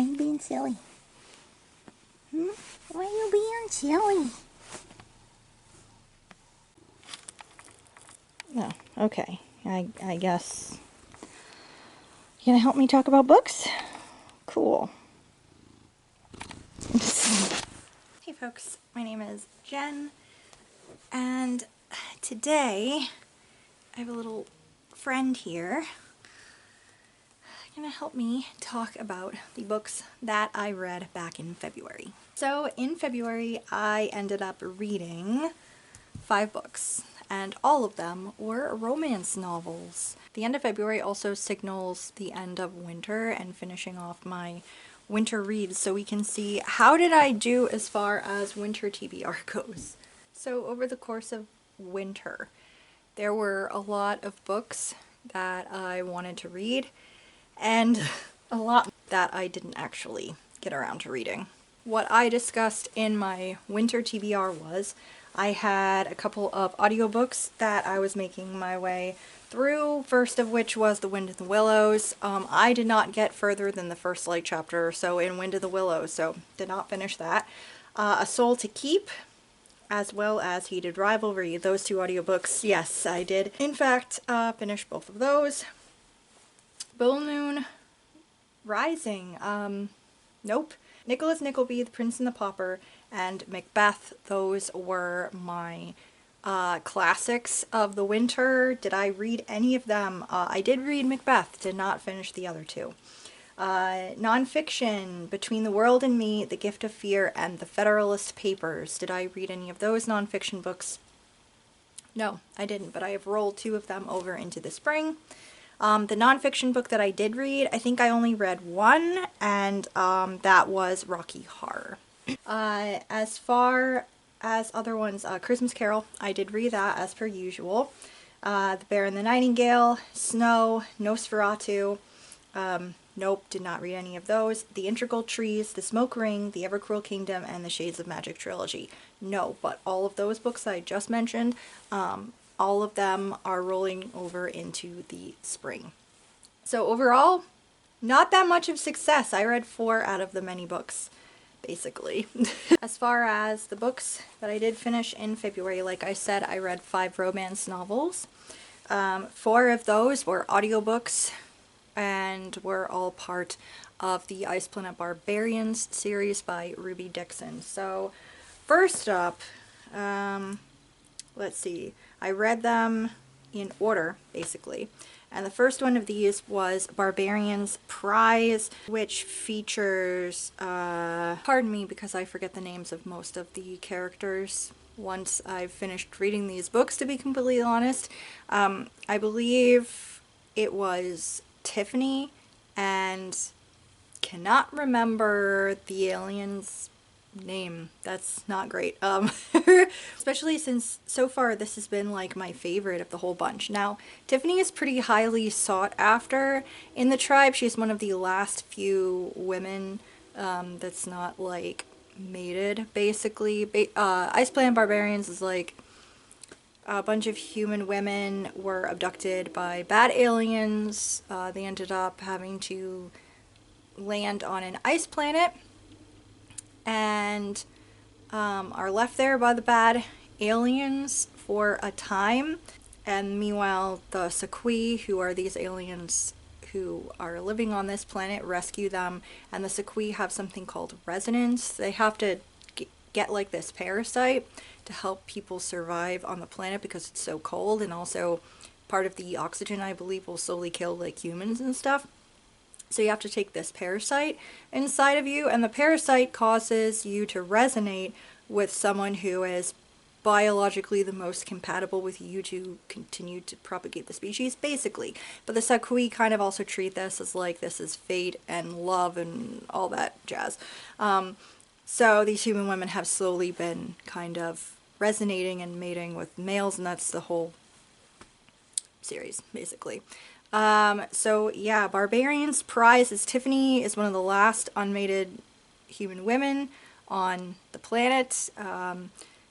Why are you being silly? Why are you being silly? Oh, okay. I guess. You gonna help me talk about books? Cool. Hey folks, my name is Jen, and today I have a little friend here gonna help me talk about the books that I read back in February. So in February I ended up reading 5 books, and all of them were romance novels. The end of February also signals the end of winter and finishing off my winter reads, so we can see how did I do as far as winter TBR goes. So over the course of winter, there were a lot of books that I wanted to read, and a lot that I didn't actually get around to reading. What I discussed in my winter TBR was I had a couple of audiobooks that I was making my way through, first of which was The Wind in the Willows. I did not get further than the first light chapter or so in Wind of the Willows, so did not finish that. A Soul to Keep, as well as Heated Rivalry. Those 2 audiobooks, yes, I did in fact finish both of those. Full Moon Rising, nope. Nicholas Nickleby, The Prince and the Pauper, and Macbeth, those were my classics of the winter. Did I read any of them? I did read Macbeth, did not finish the other 2. Nonfiction, Between the World and Me, The Gift of Fear, and The Federalist Papers. Did I read any of those nonfiction books? No, I didn't, but I have rolled 2 of them over into the spring. The nonfiction book that I did read, I think I only read 1, and that was Rocky Horror. As far as other ones, Christmas Carol, I did read that as per usual. The Bear and the Nightingale, Snow, Nosferatu, nope, did not read any of those. The Integral Trees, The Smoke Ring, The Evercruel Kingdom, and the Shades of Magic trilogy. No, but all of those books I just mentioned, all of them are rolling over into the spring. So overall, not that much of success. I read 4 out of the many books, basically. As far as the books that I did finish in February, like I said, I read 5 romance novels. 4 of those were audiobooks and were all part of the Ice Planet Barbarians series by Ruby Dixon. So first up, let's see, I read them in order, basically. And the first one of these was Barbarian's Prize, which features, pardon me because I forget the names of most of the characters once I've finished reading these books, to be completely honest. I believe it was Tiffany, and cannot remember the alien's name. That's not great. Especially since so far this has been like my favorite of the whole bunch. Now, Tiffany is pretty highly sought after in the tribe. She's one of the last few women that's not like mated, basically. Ice Planet Barbarians is like a bunch of human women were abducted by bad aliens. They ended up having to land on an ice planet and are left there by the bad aliens for a time. And meanwhile, the Sequoia, who are these aliens who are living on this planet, rescue them. And the Sequoia have something called resonance. They have to get like this parasite to help people survive on the planet because it's so cold, and also part of the oxygen, I believe, will slowly kill like humans and stuff. So you have to take this parasite inside of you, and the parasite causes you to resonate with someone who is biologically the most compatible with you to continue to propagate the species, basically. But the Sequoia kind of also treat this as like this is fate and love and all that jazz. So these human women have slowly been kind of resonating and mating with males, and that's the whole series, basically. So yeah, Barbarian's Prize is Tiffany is one of the last unmated human women on the planet.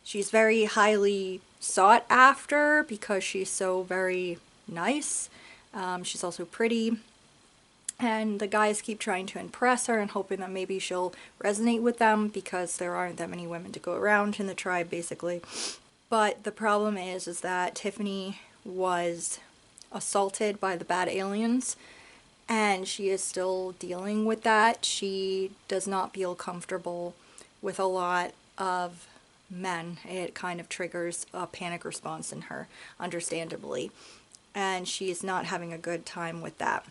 She's very highly sought after because she's so very nice. She's also pretty. And the guys keep trying to impress her and hoping that maybe she'll resonate with them because there aren't that many women to go around in the tribe, basically. But the problem is that Tiffany was assaulted by the bad aliens, and she is still dealing with that. She does not feel comfortable with a lot of men. It kind of triggers a panic response in her, understandably, and she is not having a good time with that.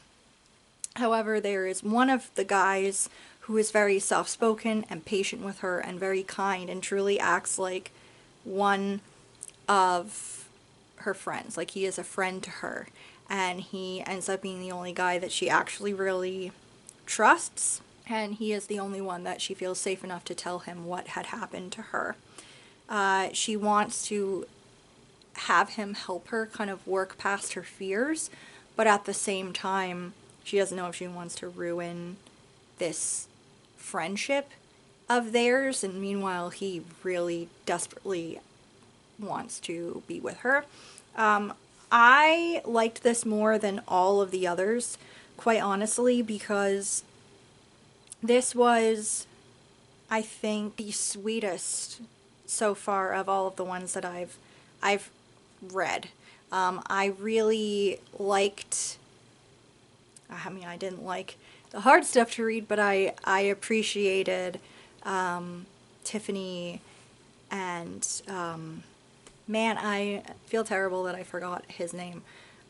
However, there is one of the guys who is very soft-spoken and patient with her and very kind and truly acts like one of her friends. Like, he is a friend to her, and he ends up being the only guy that she actually really trusts, and he is the only one that she feels safe enough to tell him what had happened to her. She wants to have him help her kind of work past her fears, but at the same time, she doesn't know if she wants to ruin this friendship of theirs, and meanwhile, he really desperately wants to be with her. I liked this more than all of the others, quite honestly, because this was, I think, the sweetest so far of all of the ones that I've read. I really liked, I didn't like the hard stuff to read, but I appreciated Tiffany and man, I feel terrible that I forgot his name.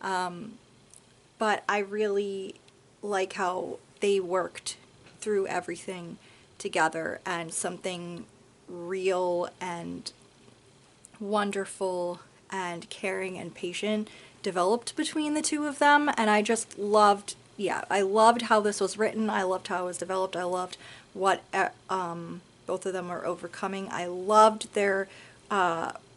But I really like how they worked through everything together, and something real and wonderful and caring and patient developed between the two of them. And I just loved, I loved how this was written. I loved how it was developed. I loved what both of them are overcoming. I loved their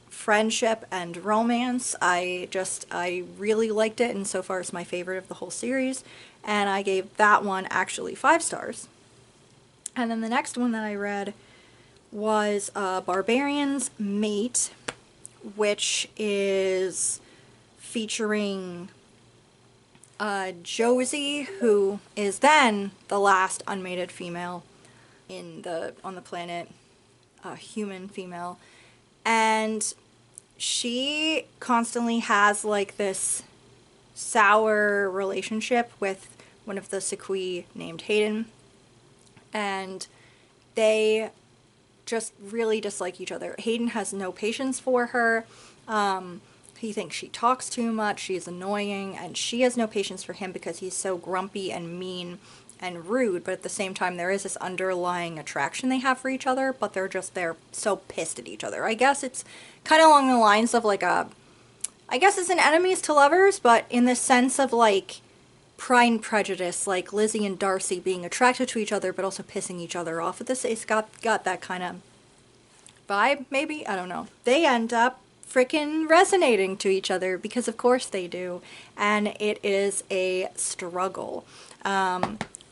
friendship and romance. I really liked it, and so far it's my favorite of the whole series, and I gave that one actually 5 stars. And then the next one that I read was Barbarian's Mate, which is featuring Josie, who is then the last unmated female on the planet, human female, and she constantly has like this sour relationship with one of the Sequoia named Hayden, and they just really dislike each other. Hayden has no patience for her. He thinks she talks too much, she's annoying, and she has no patience for him because he's so grumpy and mean and rude, but at the same time there is this underlying attraction they have for each other, but they're so pissed at each other. I guess it's kind of along the lines of like I guess it's an enemies to lovers, but in the sense of like Pride and Prejudice, like Lizzie and Darcy being attracted to each other but also pissing each other off. It's got that kind of vibe, maybe? I don't know. They end up freaking resonating to each other because of course they do, and it is a struggle.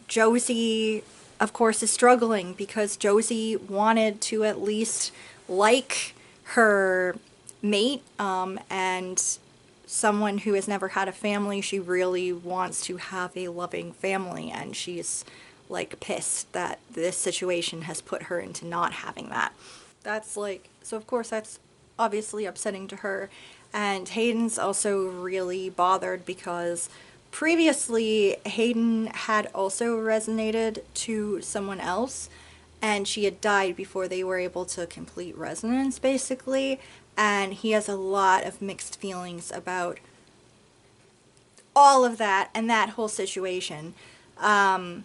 Josie, of course, is struggling because Josie wanted to at least like her mate, and someone who has never had a family. She really wants to have a loving family, and she's like pissed that this situation has put her into not having that. So of course that's obviously upsetting to her, and Hayden's also really bothered because previously Hayden had also resonated to someone else, and she had died before they were able to complete resonance, basically, and he has a lot of mixed feelings about all of that and that whole situation. And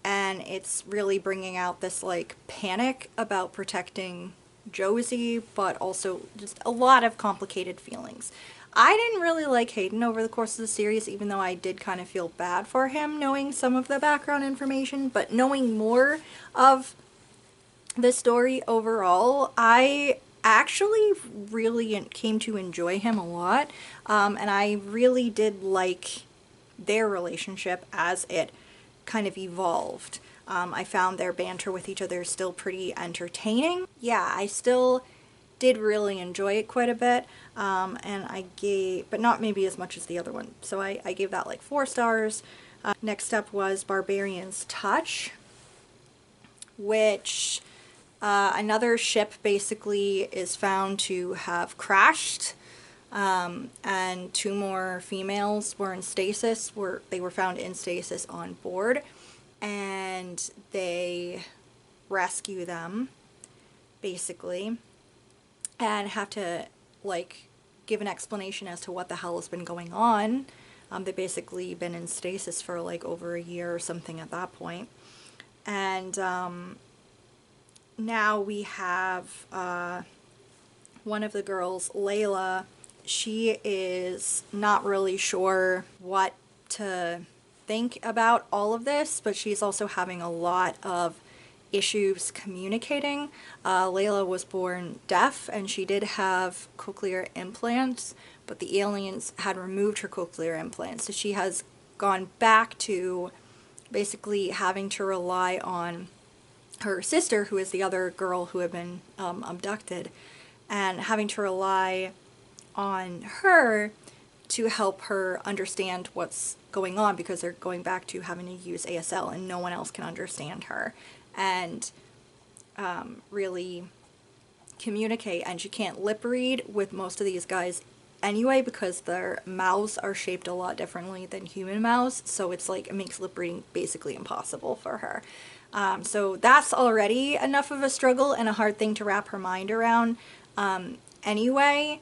it's really bringing out this like panic about protecting Josie, but also just a lot of complicated feelings. I didn't really like Hayden over the course of the series, even though I did kind of feel bad for him knowing some of the background information, but knowing more of the story overall, I actually really came to enjoy him a lot, and I really did like their relationship as it kind of evolved. I found their banter with each other still pretty entertaining. Yeah, I still did really enjoy it quite a bit, and I gave, but not maybe as much as the other one, so I gave that like 4 stars. Next up was Barbarian's Touch, which another ship basically is found to have crashed, and 2 more females were in stasis. They were found in stasis on board, and they rescue them basically and have to like give an explanation as to what the hell has been going on. They've basically been in stasis for like over a year or something at that point. And now we have one of the girls, Layla. She is not really sure what to think about all of this, but she's also having a lot of issues communicating. Layla was born deaf, and she did have cochlear implants, but the aliens had removed her cochlear implants, so she has gone back to basically having to rely on her sister, who is the other girl who had been abducted, and having to rely on her to help her understand what's going on, because they're going back to having to use ASL and no one else can understand her and really communicate. And she can't lip read with most of these guys anyway, because their mouths are shaped a lot differently than human mouths, so it's like it makes lip reading basically impossible for her. So that's already enough of a struggle and a hard thing to wrap her mind around anyway.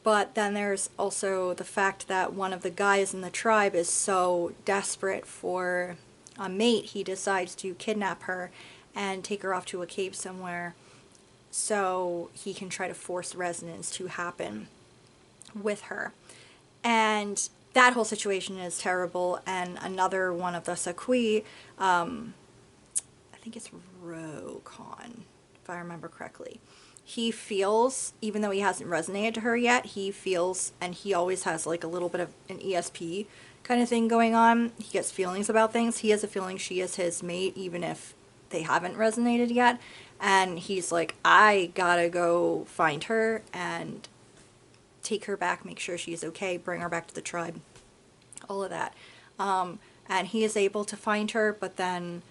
But then there's also the fact that one of the guys in the tribe is so desperate for a mate, he decides to kidnap her and take her off to a cave somewhere so he can try to force resonance to happen with her. And that whole situation is terrible. And another one of the Sakui, I think it's Rokon, if I remember correctly, he feels, even though he hasn't resonated to her yet, he feels, and he always has like a little bit of an ESP kind of thing going on. He gets feelings about things. He has a feeling she is his mate, even if they haven't resonated yet. And he's like, I gotta go find her and take her back, make sure she's okay, bring her back to the tribe, all of that. And he is able to find her, but then,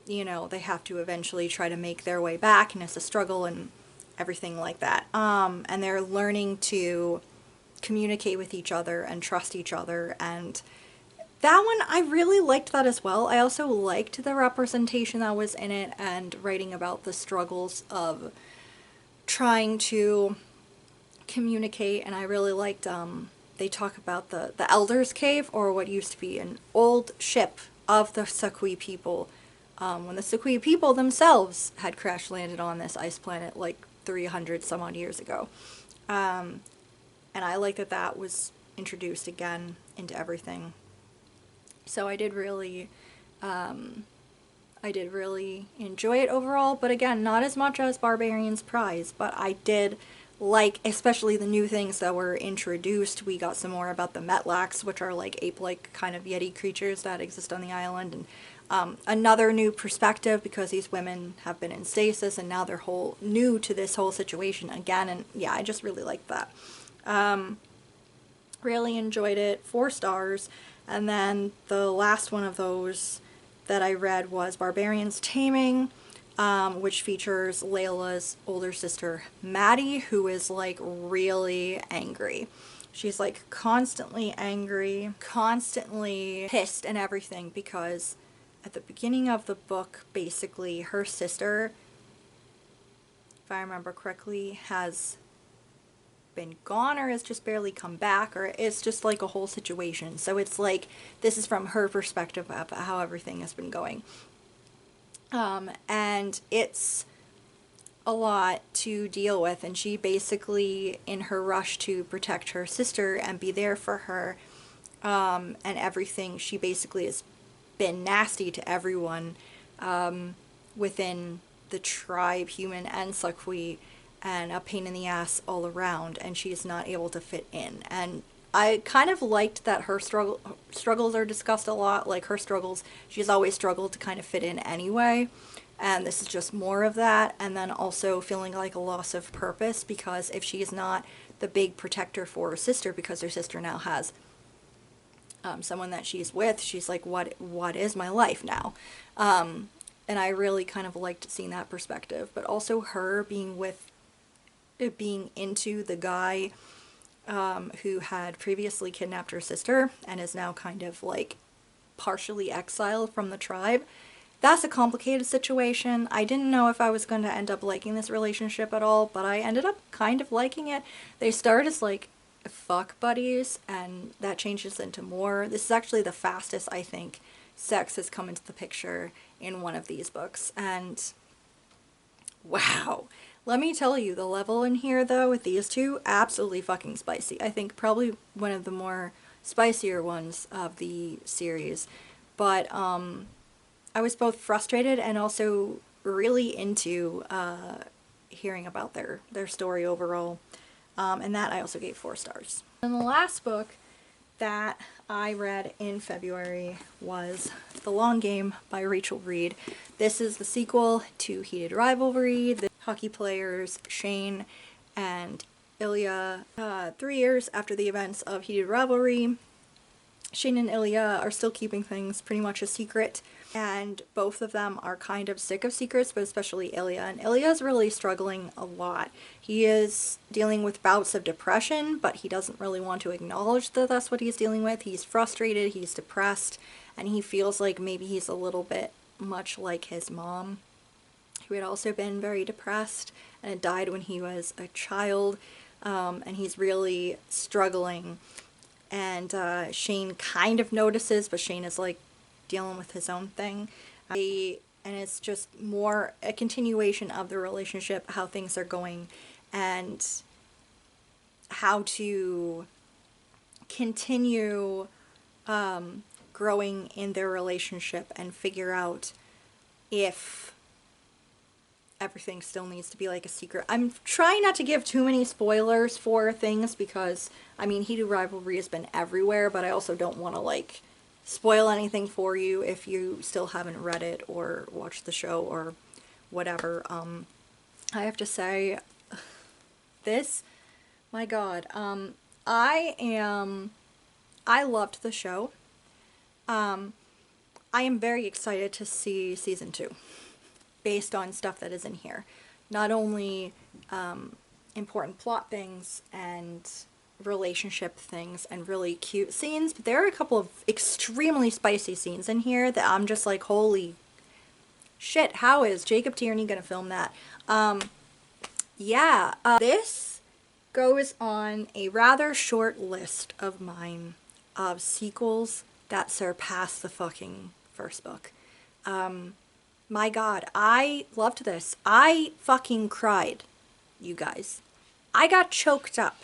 you know, they have to eventually try to make their way back, and it's a struggle and everything like that. And they're learning to communicate with each other and trust each other, and that one, I really liked that as well. I also liked the representation that was in it and writing about the struggles of trying to communicate. And I really liked, they talk about the Elder's Cave, or what used to be an old ship of the Sakui people, when the Sakui people themselves had crash landed on this ice planet like 300 some odd years ago. And I like that that was introduced again into everything. So I did really enjoy it overall, but again, not as much as Barbarian's Prize, but I did like especially the new things that were introduced. We got some more about the Metlaks, which are like ape-like kind of yeti creatures that exist on the island, and another new perspective, because these women have been in stasis and now they're whole new to this whole situation again. And yeah, I just really liked that. Really enjoyed it. 4 stars. And then the last one of those that I read was Barbarian's Taming, which features Layla's older sister Maddie, who is like really angry. She's like constantly angry, constantly pissed and everything, because at the beginning of the book, basically her sister, if I remember correctly, has been gone or has just barely come back, or it's just like a whole situation. So it's like this is from her perspective of how everything has been going. And it's a lot to deal with, and she basically, in her rush to protect her sister and be there for her, and everything, she basically has been nasty to everyone within the tribe, human and Sakui, and a pain in the ass all around, and she is not able to fit in. And I kind of liked that her struggles are discussed a lot. Like her struggles, she's always struggled to kind of fit in anyway, and this is just more of that. And then also feeling like a loss of purpose, because if she is not the big protector for her sister, because her sister now has someone that she's with, she's like, what is my life now? And I really kind of liked seeing that perspective, but also her being into the guy who had previously kidnapped her sister and is now kind of like partially exiled from the tribe. That's a complicated situation. I didn't know if I was going to end up liking this relationship at all, but I ended up kind of liking it. They start as like fuck buddies, and that changes into more. This is actually the fastest I think sex has come into the picture in one of these books, and wow. Let me tell you, the level in here though with these two, absolutely fucking spicy. I think probably one of the more spicier ones of the series. But I was both frustrated and also really into hearing about their story overall. And that I also gave 4 stars. And the last book that I read in February was The Long Game by Rachel Reed. This is the sequel to Heated Rivalry. The hockey players Shane and Ilya, 3 years after the events of Heated Rivalry, Shane and Ilya are still keeping things pretty much a secret, and both of them are kind of sick of secrets, but especially Ilya. And Ilya's really struggling a lot. He is dealing with bouts of depression, but he doesn't really want to acknowledge that that's what he's dealing with. He's frustrated, he's depressed, and he feels like maybe he's a little bit much like his mom, who had also been very depressed and had died when he was a child, and he's really struggling. And Shane kind of notices, but Shane is like dealing with his own thing. And it's just more a continuation of the relationship, how things are going, and how to continue growing in their relationship and figure out if everything still needs to be like a secret. I'm trying not to give too many spoilers for things because, I mean, Heated Rivalry has been everywhere, but I also don't want to like spoil anything for you if you still haven't read it or watched the show or whatever. I have to say, this, my God, I loved the show. I am very excited to see season 2. Based on stuff that is in here. Not only important plot things and relationship things and really cute scenes, but there are a couple of extremely spicy scenes in here that I'm just like, holy shit, how is Jacob Tierney gonna film that? This goes on a rather short list of mine of sequels that surpass the fucking first book. My God, I loved this. I fucking cried, you guys. I got choked up.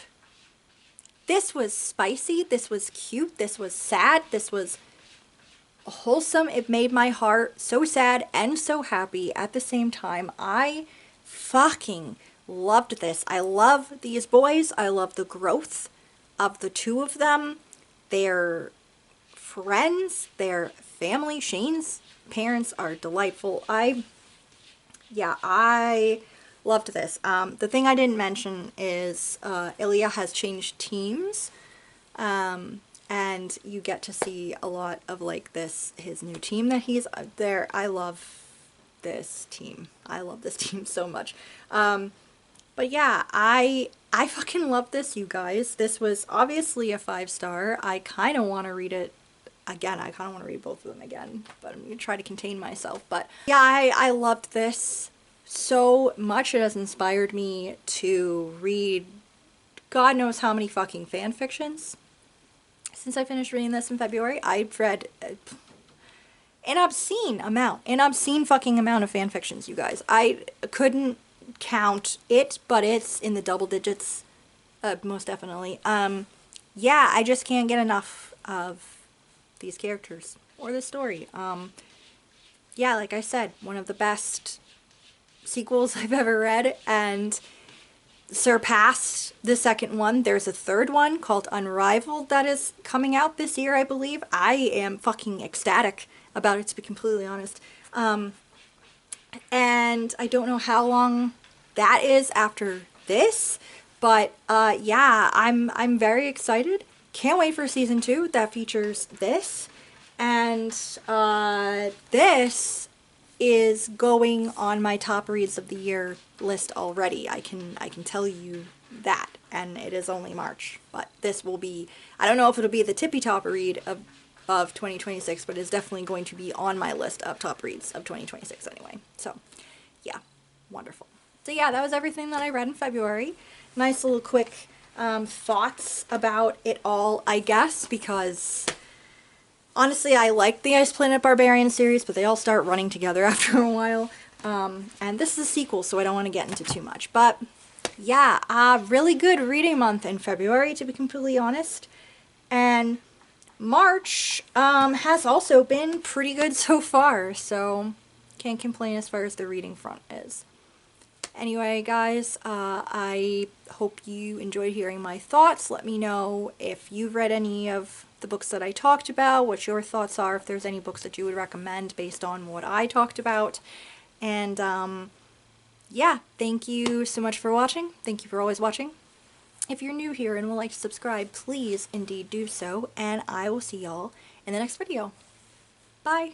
This was spicy, this was cute, this was sad, this was wholesome. It made my heart so sad and so happy at the same time. I fucking loved this. I love these boys. I love the growth of the two of them. They're friends, they're family. Shane's parents are delightful. I loved this. The thing I didn't mention is Ilya has changed teams, and you get to see a lot of like his new team that he's there. I love this team. I love this team so much. But yeah, I fucking love this, you guys. This was obviously a 5-star. I kind of want to read it again. I kind of want to read both of them again, but I'm going to try to contain myself. But yeah, I loved this so much. It has inspired me to read God knows how many fucking fan fictions. Since I finished reading this in February, I've read an obscene fucking amount of fan fictions, you guys. I couldn't count it, but it's in the double digits, most definitely. Yeah, I just can't get enough of these characters or the story. Yeah, like I said, one of the best sequels I've ever read, and surpassed the second one. There's a third one called Unrivaled that is coming out this year, I believe. I am fucking ecstatic about it, to be completely honest. And I don't know how long that is after this, but yeah, I'm very excited can't wait for season 2 that features this. And this is going on my top reads of the year list already. I can tell you that, and it is only March, but this will be, I don't know if it'll be the tippy top read of 2026, but it's definitely going to be on my list of top reads of 2026 anyway. So yeah, wonderful. So yeah, that was everything that I read in February. Nice little quick thoughts about it all, I guess, because honestly, I like the Ice Planet Barbarian series, but they all start running together after a while. And this is a sequel, so I don't want to get into too much. But yeah, really good reading month in February, to be completely honest. And March has also been pretty good so far, so can't complain as far as the reading front is. Anyway, guys, I hope you enjoyed hearing my thoughts. Let me know if you've read any of the books that I talked about, what your thoughts are, if there's any books that you would recommend based on what I talked about. And yeah, thank you so much for watching. Thank you for always watching. If you're new here and would like to subscribe, please indeed do so, and I will see y'all in the next video. Bye!